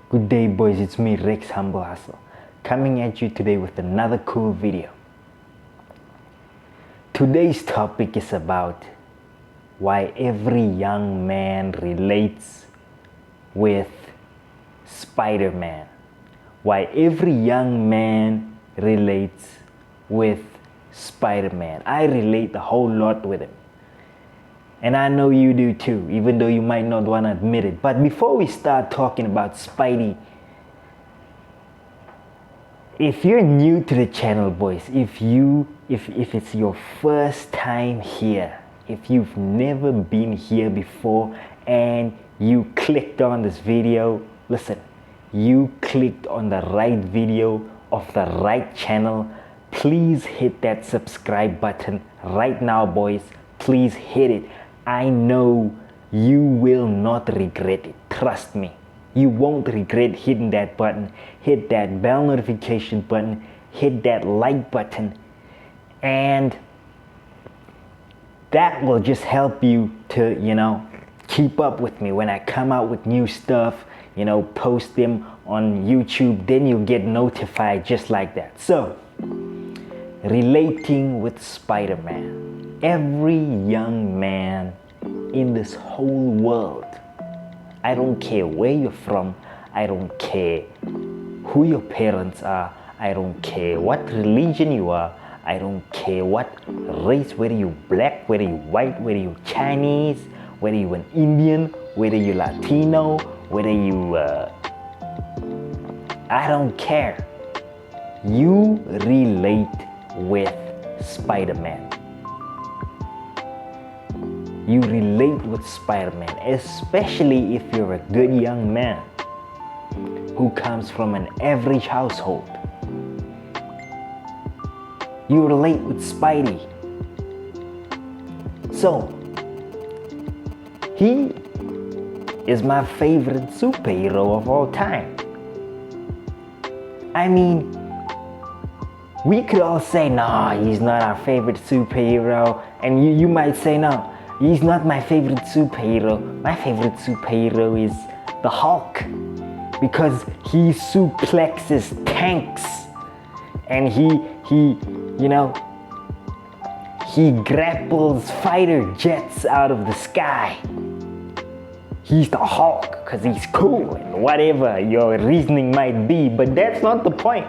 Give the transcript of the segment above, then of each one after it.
Good day, boys, it's me, Rex Humble Hustle, coming at you today with another cool video. Today's topic is about why every young man relates with Spiderman. Why every young man relates with Spiderman. I relate a whole lot with him. And I know you do too, even though you might not want to admit it. But before we start talking about Spidey, if you're new to the channel, boys, if it's your first time here, if you've never been here before and you clicked on this video, listen, you clicked on the right video of the right channel. Please hit that subscribe button right now, boys. Please hit it. I know you will not regret it. Trust me. You won't regret hitting that button. Hit that bell notification button. Hit that like button. And that will just help you to, keep up with me when I come out with new stuff, post them on YouTube. Then you'll get notified just like that. So, relating with Spider-Man. Every young man in this whole world, I don't care where you're from, I don't care who your parents are, I don't care what religion you are, I don't care what race, whether you black, whether you white, whether you Chinese, whether you an Indian, whether you Latino, whether you I don't care. You relate with Spider-Man. You relate with Spider-Man, especially if you're a good young man who comes from an average household. You relate with Spidey. So, he is my favorite superhero of all time. I mean, we could all say, no, he's not our favorite superhero. And you might say, no, he's not my favorite superhero. My favorite superhero is the Hulk, because he suplexes tanks and he grapples fighter jets out of the sky. He's the Hulk because he's cool and whatever your reasoning might be, but that's not the point.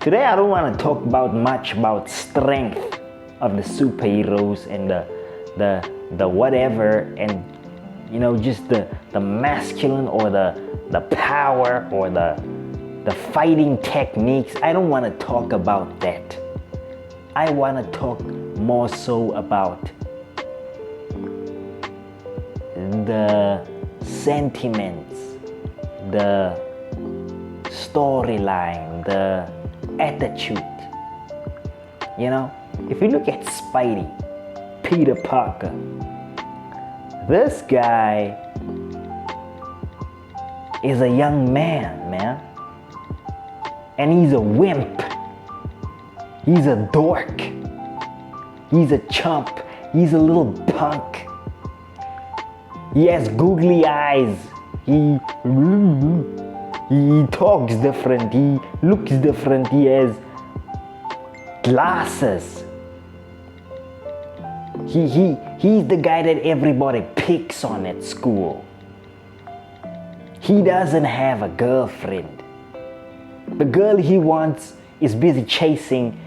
Today I don't want to talk much about strength of the superheroes and the whatever, and just the masculine or the power or the fighting techniques. I don't want to talk about that. I want to talk more so about the sentiments, the storyline, the attitude. If you look at Spidey, Peter Parker, this guy is a young man, and he's a wimp. He's a dork. He's a chump. He's a little punk. He has googly eyes. He talks different. He looks different. He has glasses. He's the guy that everybody picks on at school. He doesn't have a girlfriend. The girl he wants is busy chasing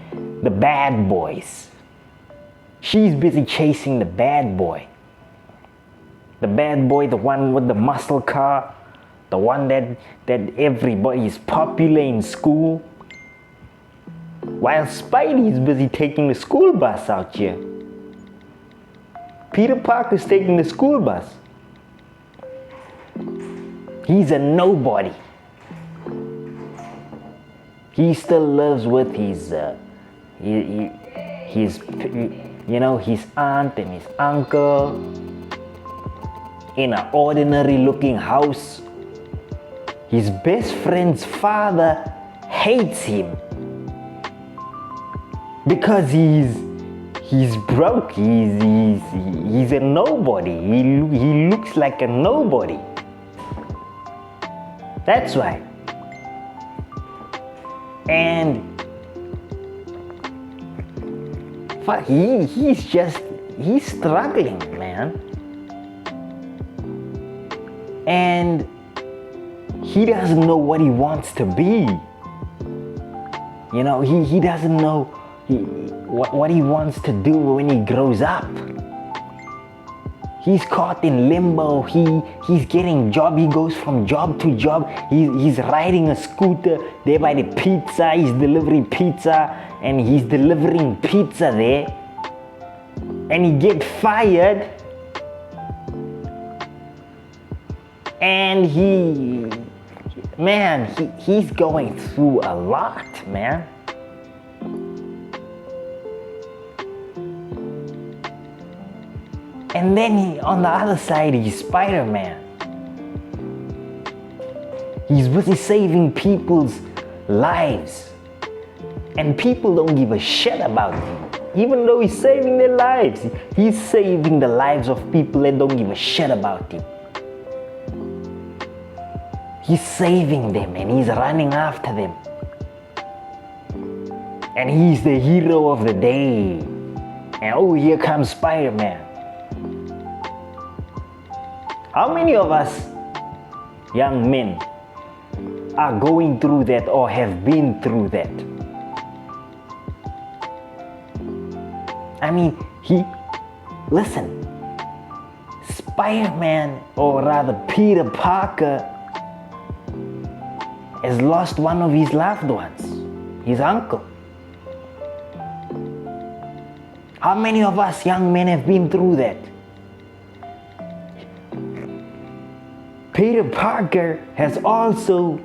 the bad boys. She's busy chasing the bad boy. The bad boy, the one with the muscle car, the one that everybody is popular in school. While Spidey is busy taking the school bus out here. Peter Parker's taking the school bus. He's a nobody. He still lives with his aunt and his uncle in an ordinary looking house. His best friend's father hates him because he's broke. He's a nobody. He looks like a nobody. That's why. And fuck, he's struggling, man. And he doesn't know what he wants to be. You know, he doesn't know what he wants to do when he grows up. He's caught in limbo. He's getting job. He goes from job to job. He's riding a scooter there by the pizza. He's delivering pizza and he's delivering pizza there. And he gets fired. And he's going through a lot, man. And then on the other side, he's Spider-Man. He's busy saving people's lives. And people don't give a shit about him. Even though he's saving their lives, he's saving the lives of people that don't give a shit about him. He's saving them and he's running after them. And he's the hero of the day. And oh, here comes Spider-Man. How many of us young men are going through that or have been through that? I mean, listen, Spider-Man, or rather Peter Parker, has lost one of his loved ones, his uncle. How many of us young men have been through that? Peter Parker has also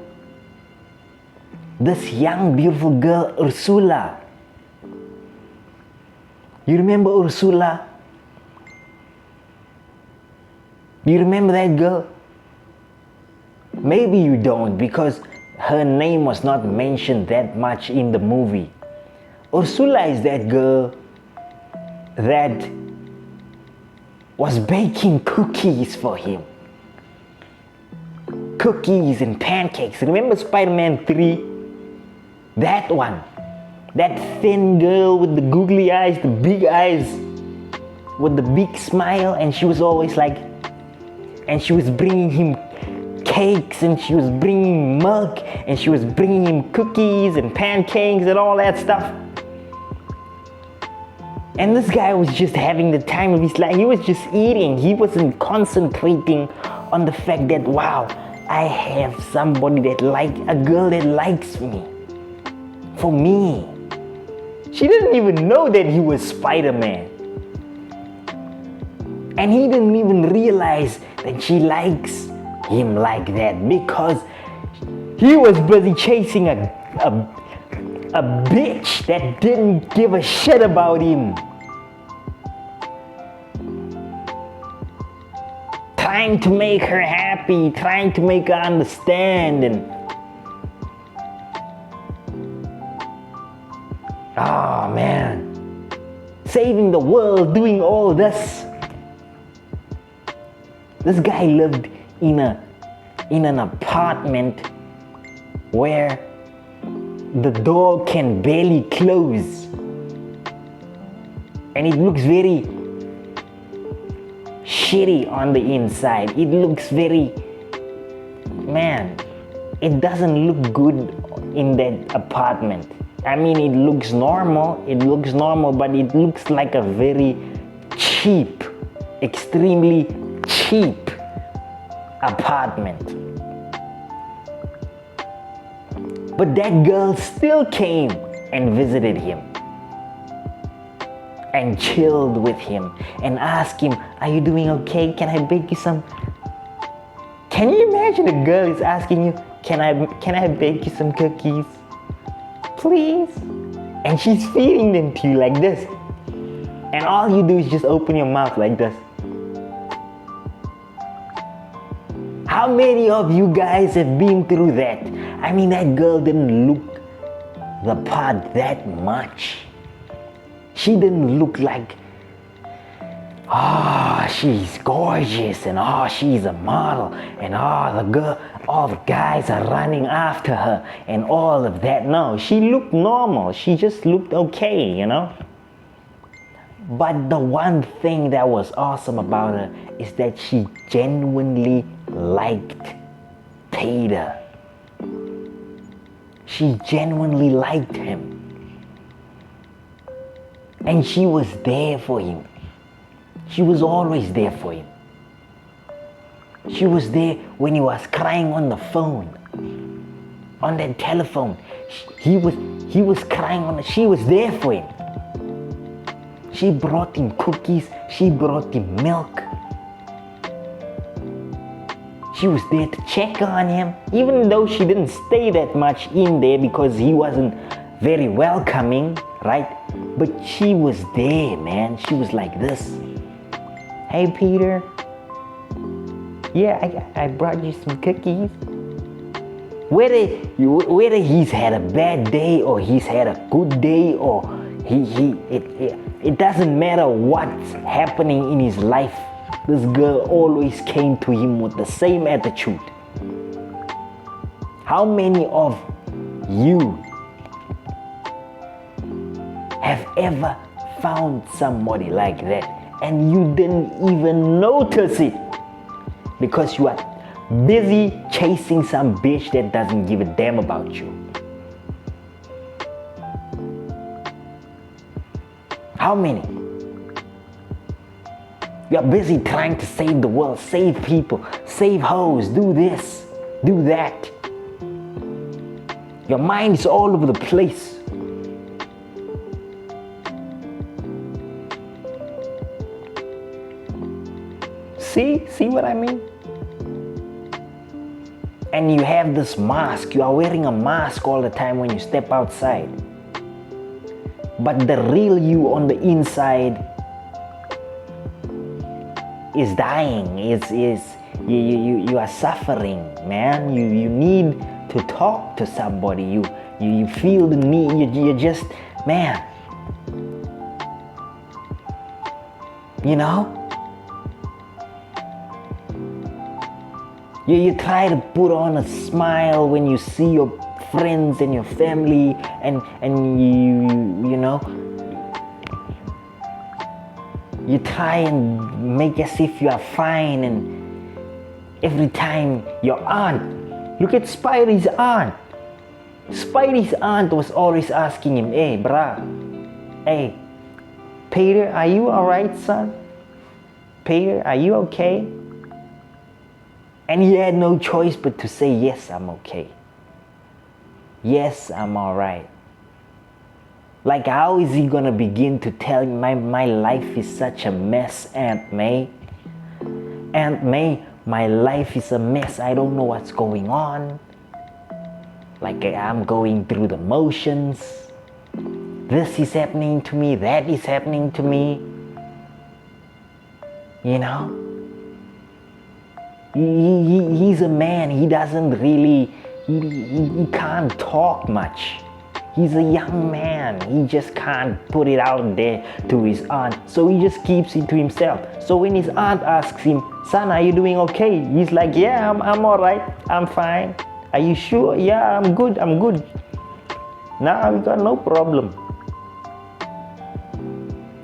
this young beautiful girl, Ursula. You remember Ursula? Do you remember that girl? Maybe you don't, because her name was not mentioned that much in the movie. Ursula is that girl that was baking cookies for him. Cookies and pancakes. Remember Spider-Man 3? That one. That thin girl with the googly eyes, the big eyes, with the big smile, and she was always like, and she was bringing him cakes, and she was bringing milk, and she was bringing him cookies and pancakes and all that stuff. And this guy was just having the time of his life. He was just eating. He wasn't concentrating on the fact that, wow, I have somebody that a girl that likes me. For me. She didn't even know that he was Spider-Man. And he didn't even realize that she likes him like that, because he was busy chasing a bitch that didn't give a shit about him. Trying to make her happy, trying to make her understand, and oh man, saving the world, doing all this. This guy lived in an apartment where the door can barely close, and it looks very shitty on the inside. It looks very, man, it doesn't look good in that apartment. I mean, it looks normal, but it looks like a very cheap, extremely cheap apartment. But that girl still came and visited him and chilled with him and asked him, are you doing okay? Can I bake you some? Can you imagine a girl is asking you, can I bake you some cookies? Please? And she's feeding them to you like this. And all you do is just open your mouth like this. How many of you guys have been through that? I mean, that girl didn't look the part that much. She didn't look like oh, she's gorgeous, and oh, she's a model, and all the guys are running after her, and all of that. No, she looked normal. She just looked okay, you know. But the one thing that was awesome about her is that she genuinely liked Peter. She genuinely liked him. And she was there for him. She was always there for him. She was there when he was crying on the phone, on that telephone. He was crying on it. She was there for him. She brought him cookies. She brought him milk. She was there to check on him, even though she didn't stay that much in there because he wasn't very welcoming, right? But she was there, man. She was like this. Hey, Peter. Yeah, I brought you some cookies. Whether he's had a bad day or he's had a good day, or it doesn't matter what's happening in his life. This girl always came to him with the same attitude. How many of you have ever found somebody like that and you didn't even notice it because you are busy chasing some bitch that doesn't give a damn about you? How many? You are busy trying to save the world, save people, save hoes, do this, do that. Your mind is all over the place. See what I mean? And you have this mask. You are wearing a mask all the time when you step outside. But the real you on the inside is dying. You are suffering, man. You need to talk to somebody. You feel the need. You just, man. You know? You try to put on a smile when you see your friends and your family, and you know, you try and make as if you are fine, and every time your aunt, look at Spidey's aunt. Spidey's aunt was always asking him, hey bruh, hey Peter, are you alright, son? Peter, are you okay? And he had no choice but to say, yes, I'm okay. Yes, I'm alright. Like, how is he gonna begin to tell you my life is such a mess, Aunt May? Aunt May, my life is a mess. I don't know what's going on. Like, I'm going through the motions. This is happening to me. That is happening to me. You know? He's a man. He doesn't really, he can't talk much. He's a young man. He just can't put it out there to his aunt. So he just keeps it to himself. So when his aunt asks him, son, are you doing okay? He's like, yeah, I'm all right. I'm fine. Are you sure? Yeah, I'm good. Nah, we got no problem.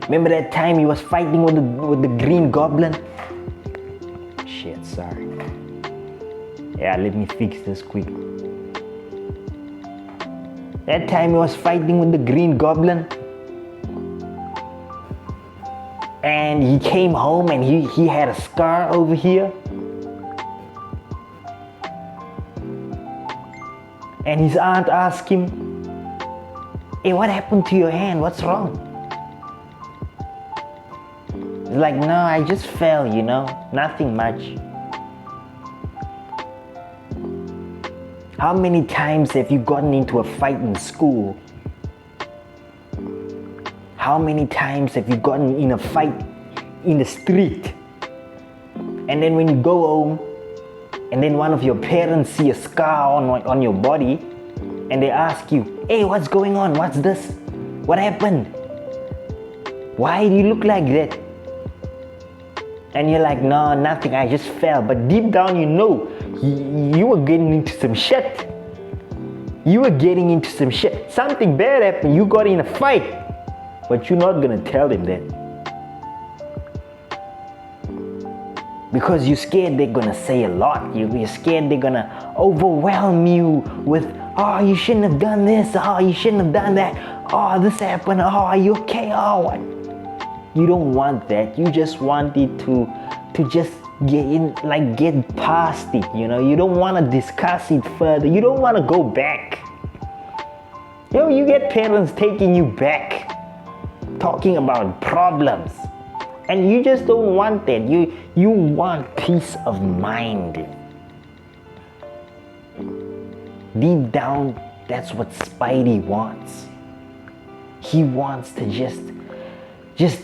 Remember that time he was fighting with the Green Goblin? Shit, sorry. Yeah, let me fix this quick. That time he was fighting with the Green Goblin. And he came home and he had a scar over here. And his aunt asked him, hey, what happened to your hand? What's wrong? He's like, no, I just fell, you know, nothing much. How many times have you gotten into a fight in school? How many times have you gotten in a fight in the street? And then when you go home, and then one of your parents see a scar on your body, and they ask you, hey, what's going on? What's this? What happened? Why do you look like that? And you're like, no, nothing, I just fell. But deep down, you know, you were getting into some shit. You were getting into some shit. Something bad happened, you got in a fight. But you're not gonna tell him that. Because you're scared they're gonna say a lot. You're scared they're gonna overwhelm you with, oh, you shouldn't have done this. Oh, you shouldn't have done that. Oh, this happened. Oh, are you okay? Oh, what? You don't want that. You just want it to just get past it. You know, you don't want to discuss it further. You don't want to go back. You know, you get parents taking you back, talking about problems, and you just don't want that. You want peace of mind. Deep down, that's what Spidey wants. He wants to just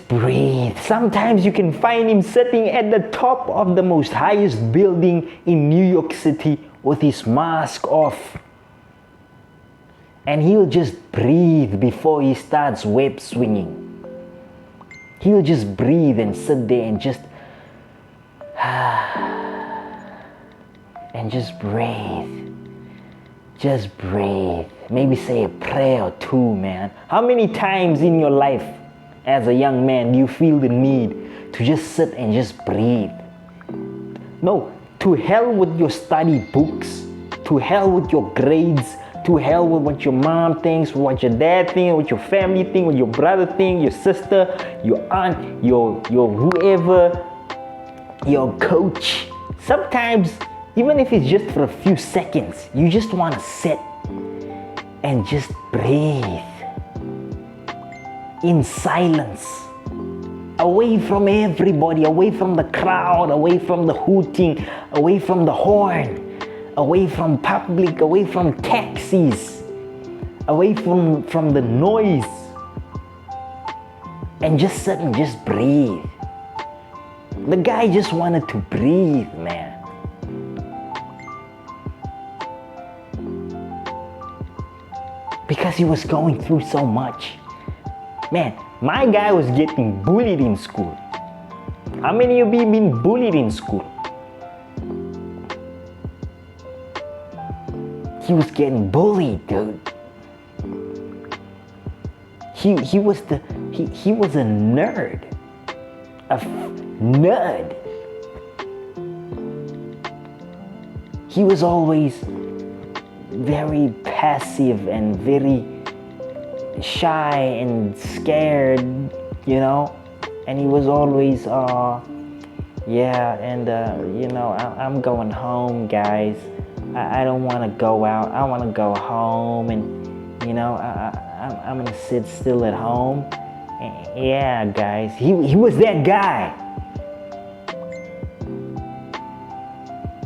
breathe. Sometimes you can find him sitting at the top of the most highest building in New York City with his mask off. And he'll just breathe before he starts web swinging. He'll just breathe and sit there and just breathe. Just breathe. Maybe say a prayer or two, man. How many times in your life as a young man do you feel the need to just sit and just breathe? No, to hell with your study books, to hell with your grades, to hell with what your mom thinks, what your dad thinks, what your family thinks, what your brother thinks, your sister, your aunt, your whoever, your coach. Sometimes, even if it's just for a few seconds, you just want to sit and just breathe in silence, away from everybody, away from the crowd, away from the hooting, away from the horn, away from public, away from taxis, away from the noise, and just sit and just breathe. The guy just wanted to breathe, man. Because he was going through so much. Man, my guy was getting bullied in school. How many of you been bullied in school? He was getting bullied, dude. He was a nerd. Nerd. He was always very passive and very shy and scared, you know, and he was always I'm going home, guys. I don't want to go out. I want to go home, and you know, I'm gonna sit still at home. And, yeah, guys, he was that guy.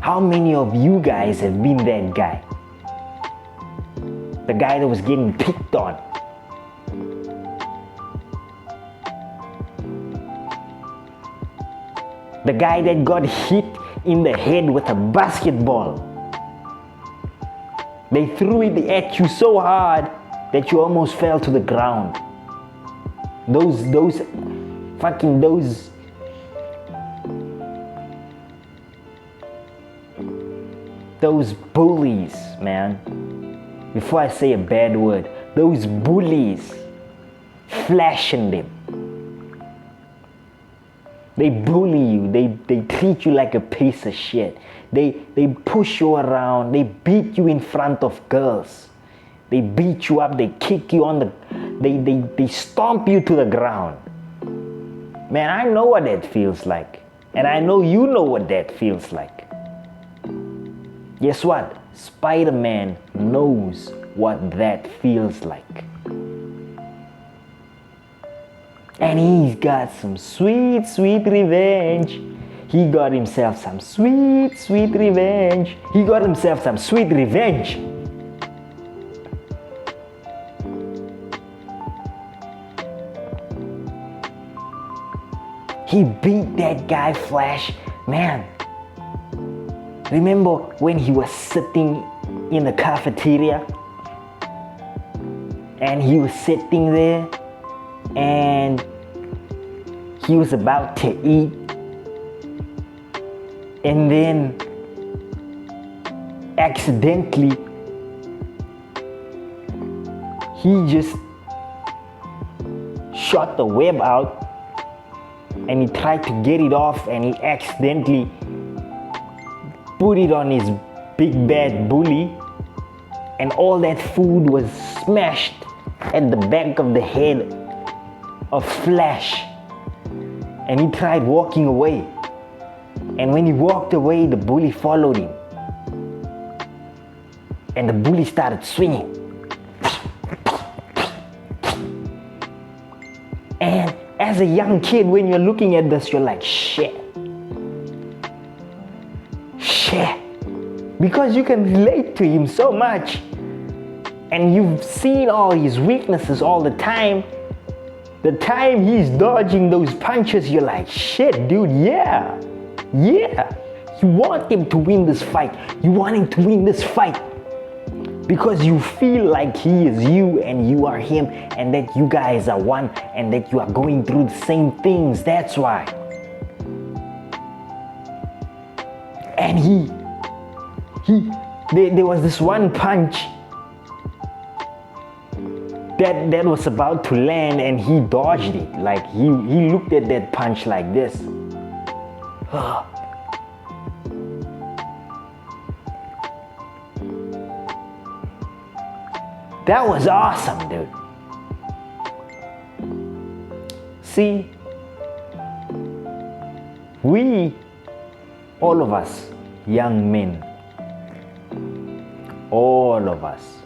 How many of you guys have been that guy? The guy that was getting picked on. The guy that got hit in the head with a basketball. They threw it at you so hard that you almost fell to the ground. Those bullies, man. Before I say a bad word, those bullies, flashing them. They bully you, they treat you like a piece of shit. They push you around, they beat you in front of girls. They beat you up, they kick you on they stomp you to the ground. Man, I know what that feels like. And I know you know what that feels like. Guess what? Spider-Man knows what that feels like. And he's got some sweet, sweet revenge. He got himself some sweet, sweet revenge. He got himself some sweet revenge. He beat that guy Flash. Man, remember when he was sitting in the cafeteria? And he was sitting there and he was about to eat, and then accidentally he just shot the web out, and he tried to get it off, and he accidentally put it on his big bad bully, and all that food was smashed at the back of the head of Flash. And he tried walking away, and when he walked away, the bully followed him, and the bully started swinging. And as a young kid, when you're looking at this, you're like, shit, because you can relate to him so much, and you've seen all his weaknesses all the time. The time he's dodging those punches, you're like, shit, dude, yeah. You want him to win this fight. You want him to win this fight because you feel like he is you and you are him, and that you guys are one, and that you are going through the same things. That's why. And there was this one punch that was about to land, and he dodged it. Like he looked at that punch like this. That was awesome, dude. See, we, all of us, young men, all of us,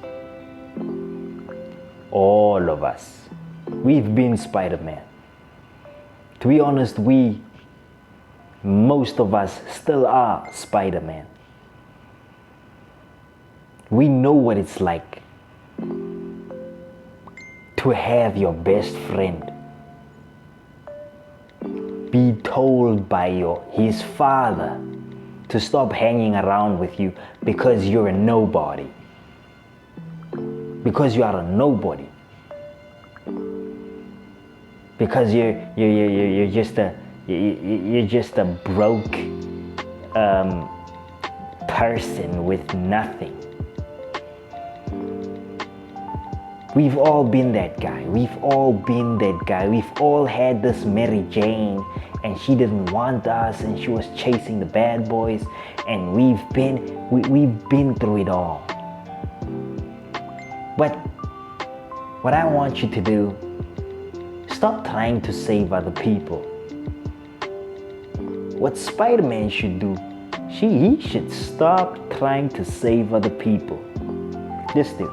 we've been Spider-Man. To be honest, most of us still are Spider-Man. We know what it's like to have your best friend be told by his father to stop hanging around with you because you're a nobody. Because you are a nobody. Because you're just a broke person with nothing. We've all been that guy. We've all had this Mary Jane, and she didn't want us, and she was chasing the bad boys, and we've been through it all. But what I want you to do, stop trying to save other people. What Spider-Man should do, he should stop trying to save other people. Just do.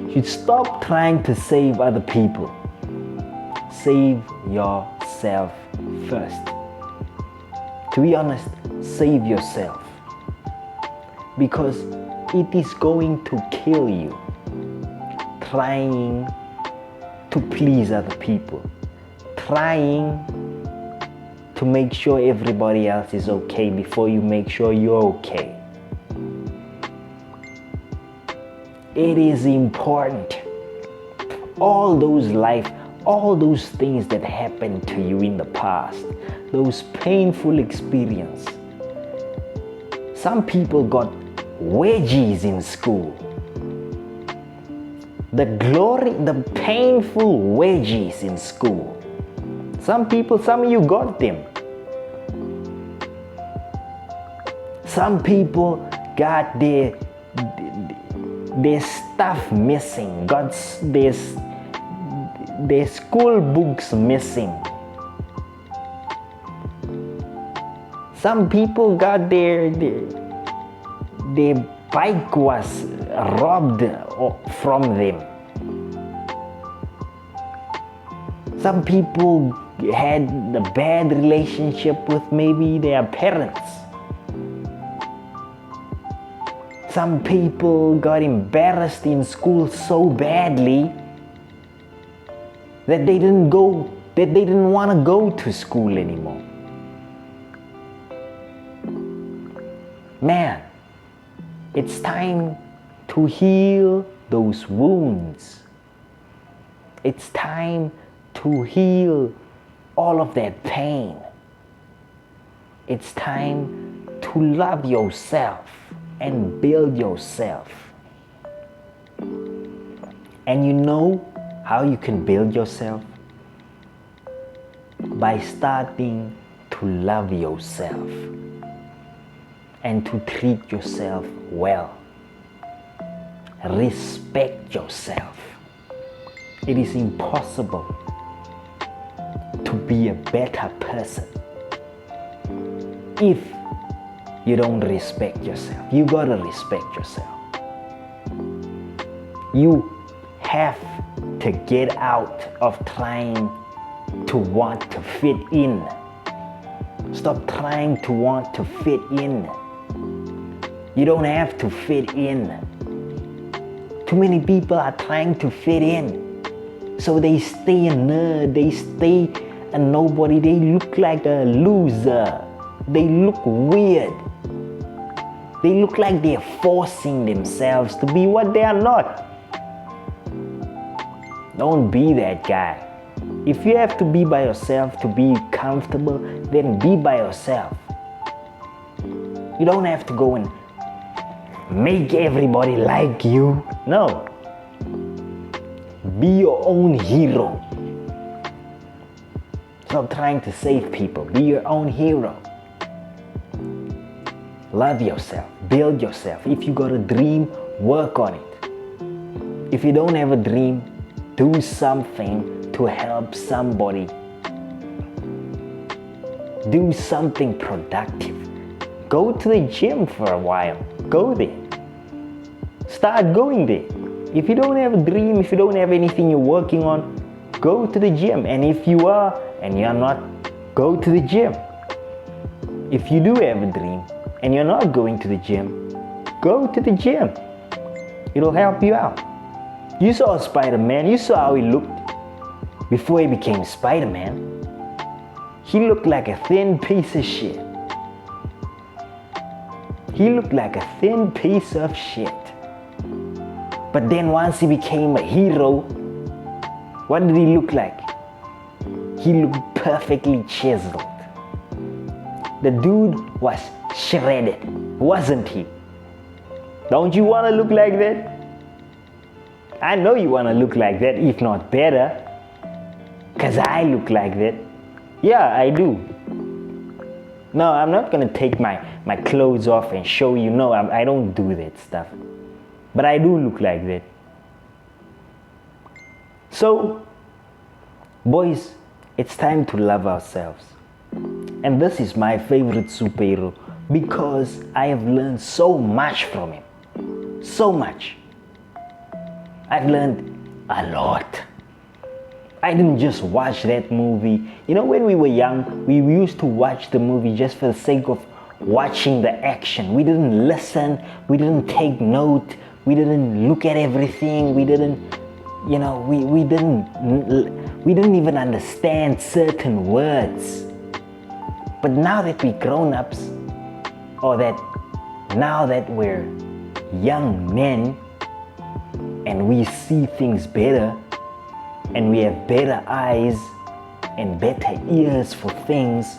You stop trying to save other people. Save yourself first. To be honest, save yourself. Because it is going to kill you trying to please other people. Trying to make sure everybody else is okay before you make sure you're okay. It is important. All those things that happened to you in the past, those painful experiences. Some people got wedgies in school. The painful wedgies in school. Some of you got them. Some people got their stuff missing, got their school books missing. Some people got their bike was robbed from them. Some people had a bad relationship with maybe their parents. Some people got embarrassed in school so badly that they didn't want to go to school anymore. Man, it's time to heal those wounds. It's time to heal all of that pain. It's time to love yourself and build yourself. And you know how you can build yourself? By starting to love yourself and to treat yourself well. Respect yourself. It is impossible to be a better person if you don't respect yourself. You gotta respect yourself. You have to get out of trying to want to fit in. Stop trying to want to fit in. You don't have to fit in. Too many people are trying to fit in. So they stay a nerd, they stay a nobody, they look like a loser. They look weird. They look like they're forcing themselves to be what they are not. Don't be that guy. If you have to be by yourself to be comfortable, then be by yourself. You don't have to go and make everybody like you. No. Be your own hero. Stop trying to save people. Be your own hero. Love yourself. Build yourself. If you got a dream, work on it. If you don't have a dream, do something to help somebody. Do something productive. Go to the gym for a while. Go there. Start going there. If you don't have a dream, if you don't have anything you're working on, go to the gym. And if you are and you're not, go to the gym. If you do have a dream and you're not going to the gym, go to the gym. It'll help you out. You saw Spider-Man. You saw how he looked before he became Spider-Man. He looked like a thin piece of shit. He looked like a thin piece of shit. But then once he became a hero, what did he look like? He looked perfectly chiseled. The dude was shredded, wasn't he? Don't you want to look like that? I know you want to look like that, if not better. Because I look like that. Yeah, I do. No, I'm not going to take my clothes off and show you. No, I don't do that stuff. But I do look like that. So, boys, it's time to love ourselves. And this is my favorite superhero because I have learned so much from him. So much. I've learned a lot. I didn't just watch that movie. You know, when we were young, we used to watch the movie just for the sake of watching the action. We didn't listen. We didn't take note. We didn't look at everything. We didn't, we didn't even understand certain words. But now that we're grown-ups, or now that we're young men, and we see things better, and we have better eyes and better ears for things,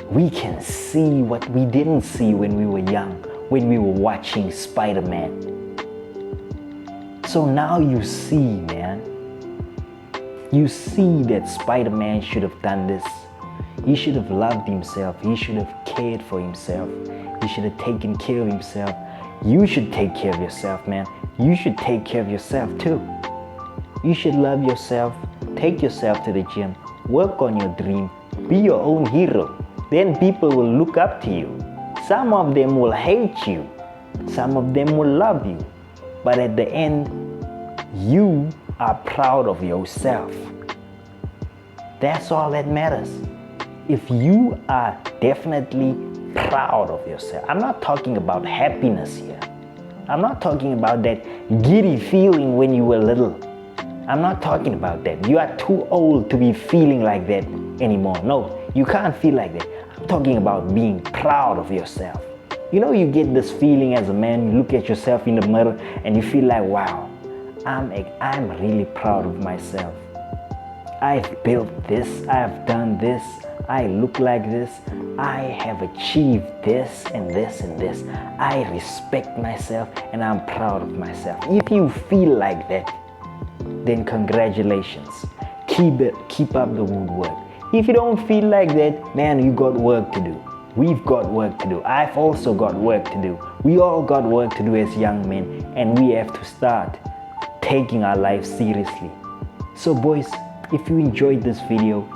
we can see what we didn't see when we were young, when we were watching Spider-Man. So now you see, man. You see that Spider-Man should have done this. He should have loved himself. He should have cared for himself. He should have taken care of himself. You should take care of yourself, man. You should take care of yourself too. You should love yourself. Take yourself to the gym. Work on your dream. Be your own hero. Then people will look up to you. Some of them will hate you. Some of them will love you. But at the end, you are proud of yourself. That's all that matters. If you are definitely proud of yourself, I'm not talking about happiness here. I'm not talking about that giddy feeling when you were little. I'm not talking about that. You are too old to be feeling like that anymore. No, you can't feel like that. I'm talking about being proud of yourself. You know, you get this feeling as a man, you look at yourself in the mirror and you feel like, wow, I'm really proud of myself. I've built this, I've done this, I look like this, I have achieved this and this and this. I respect myself and I'm proud of myself. If you feel like that, then congratulations. Keep up the good work. If you don't feel like that, man, you got work to do. We've got work to do. I've also got work to do. We all got work to do as young men, and we have to start taking our lives seriously. So boys, if you enjoyed this video,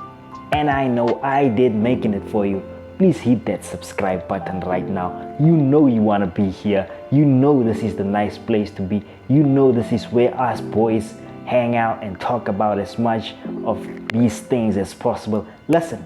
and I know I did making it for you, please hit that subscribe button right now. You know you want to be here. You know this is the nice place to be. You know this is where us boys hang out and talk about as much of these things as possible. Listen,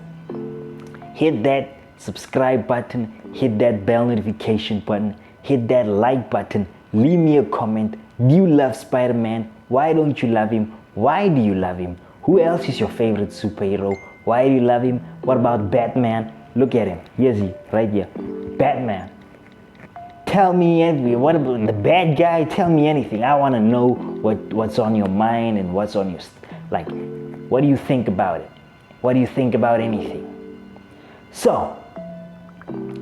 hit that subscribe button, hit that bell notification button, hit that like button, leave me a comment. Do you love Spider-Man? Why don't you love him? Why do you love him? Who else is your favorite superhero? Why do you love him? What about Batman? Look at him. Here's he, right here. Batman. Tell me anything. What about the bad guy? Tell me anything. I want to know what's on your mind and what's on your, like, what do you think about it? What do you think about anything? So,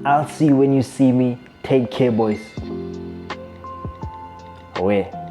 I'll see you when you see me. Take care, boys. Away.